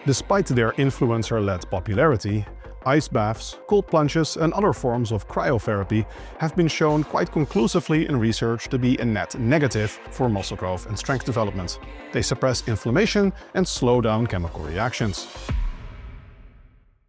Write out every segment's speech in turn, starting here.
Despite their influencer-led popularity, ice baths, cold plunges and other forms of cryotherapy have been shown quite conclusively in research to be a net negative for muscle growth and strength development. They suppress inflammation and slow down chemical reactions.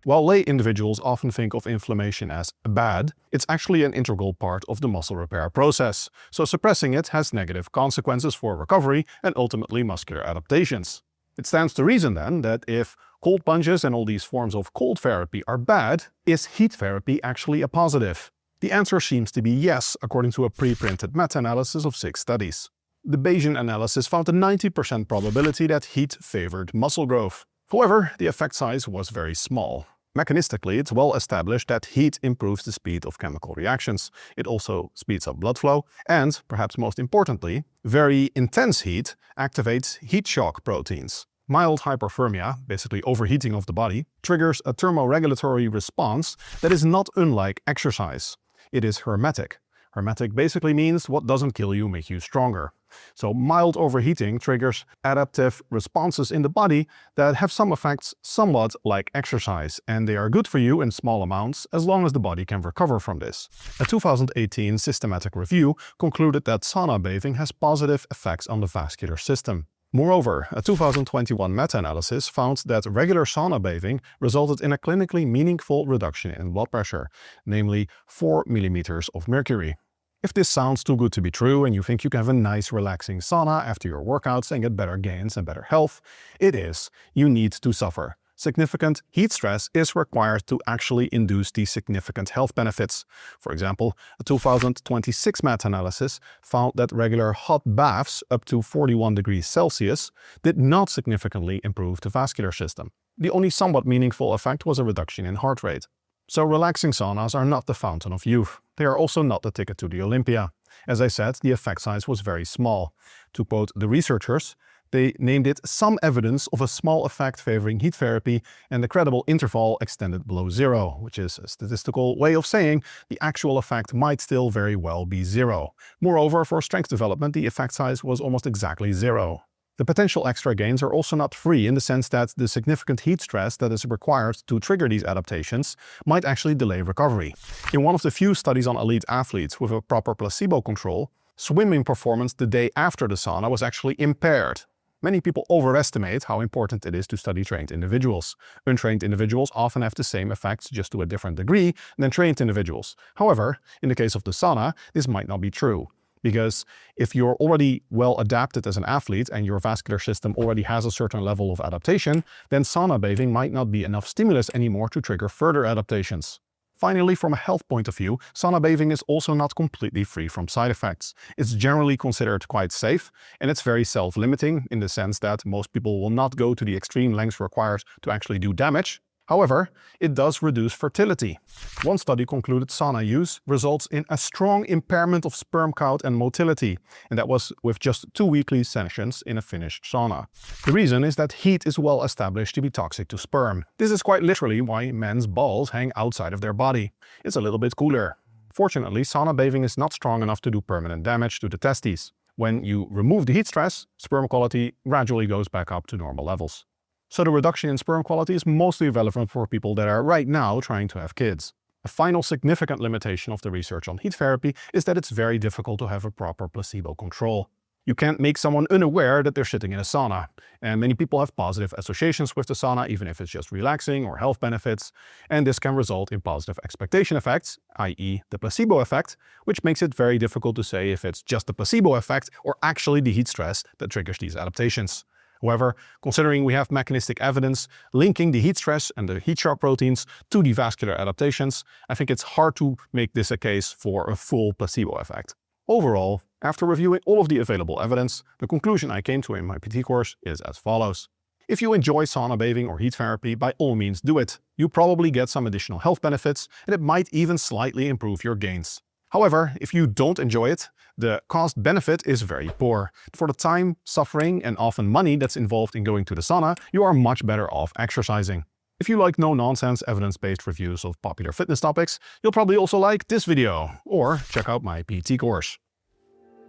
While lay individuals often think of inflammation as bad, it's actually an integral part of the muscle repair process, so suppressing it has negative consequences for recovery and ultimately muscular adaptations. It stands to reason then that if cold plunges and all these forms of cold therapy are bad, is heat therapy actually a positive? The answer seems to be yes, according to a pre-printed meta-analysis of 6 studies. The Bayesian analysis found a 90% probability that heat favored muscle growth. However, the effect size was very small. Mechanistically, it's well established that heat improves the speed of chemical reactions. It also speeds up blood flow, and, perhaps most importantly, very intense heat activates heat shock proteins. Mild hyperthermia, basically overheating of the body, triggers a thermo-regulatory response that is not unlike exercise. It is hermetic. Hermetic basically means what doesn't kill you makes you stronger. So mild overheating triggers adaptive responses in the body that have some effects somewhat like exercise, and they are good for you in small amounts as long as the body can recover from this. A 2018 systematic review concluded that sauna bathing has positive effects on the vascular system. Moreover, a 2021 meta-analysis found that regular sauna bathing resulted in a clinically meaningful reduction in blood pressure, namely 4 millimeters of mercury. If this sounds too good to be true and you think you can have a nice relaxing sauna after your workouts and get better gains and better health, it is. You need to suffer. Significant heat stress is required to actually induce these significant health benefits. For example, a 2026 meta-analysis found that regular hot baths up to 41 degrees Celsius did not significantly improve the vascular system. The only somewhat meaningful effect was a reduction in heart rate. So relaxing saunas are not the fountain of youth. They are also not the ticket to the Olympia. As I said, the effect size was very small. To quote the researchers, they named it some evidence of a small effect favoring heat therapy, and the credible interval extended below 0, which is a statistical way of saying the actual effect might still very well be 0. Moreover, for strength development, the effect size was almost exactly 0. The potential extra gains are also not free in the sense that the significant heat stress that is required to trigger these adaptations might actually delay recovery. In one of the few studies on elite athletes with a proper placebo control, swimming performance the day after the sauna was actually impaired. Many people overestimate how important it is to study trained individuals. Untrained individuals often have the same effects, just to a different degree, than trained individuals. However, in the case of the sauna, this might not be true. Because if you're already well adapted as an athlete and your vascular system already has a certain level of adaptation, then sauna bathing might not be enough stimulus anymore to trigger further adaptations. Finally, from a health point of view, sauna bathing is also not completely free from side effects. It's generally considered quite safe, and it's very self-limiting in the sense that most people will not go to the extreme lengths required to actually do damage. However, it does reduce fertility. One study concluded sauna use results in a strong impairment of sperm count and motility, and that was with just 2 weekly sessions in a Finnish sauna. The reason is that heat is well established to be toxic to sperm. This is quite literally why men's balls hang outside of their body. It's a little bit cooler. Fortunately, sauna bathing is not strong enough to do permanent damage to the testes. When you remove the heat stress, sperm quality gradually goes back up to normal levels. So the reduction in sperm quality is mostly relevant for people that are right now trying to have kids. A final significant limitation of the research on heat therapy is that it's very difficult to have a proper placebo control. You can't make someone unaware that they're sitting in a sauna, and many people have positive associations with the sauna, even if it's just relaxing or health benefits, and this can result in positive expectation effects, i.e. the placebo effect, which makes it very difficult to say if it's just the placebo effect or actually the heat stress that triggers these adaptations. However, considering we have mechanistic evidence linking the heat stress and the heat shock proteins to the vascular adaptations, I think it's hard to make this a case for a full placebo effect. Overall, after reviewing all of the available evidence, the conclusion I came to in my PT course is as follows. If you enjoy sauna bathing or heat therapy, by all means do it. You probably get some additional health benefits, and it might even slightly improve your gains. However, if you don't enjoy it, the cost-benefit is very poor. For the time, suffering, and often money that's involved in going to the sauna, you are much better off exercising. If you like no-nonsense evidence-based reviews of popular fitness topics, you'll probably also like this video, or check out my PT course.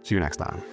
See you next time.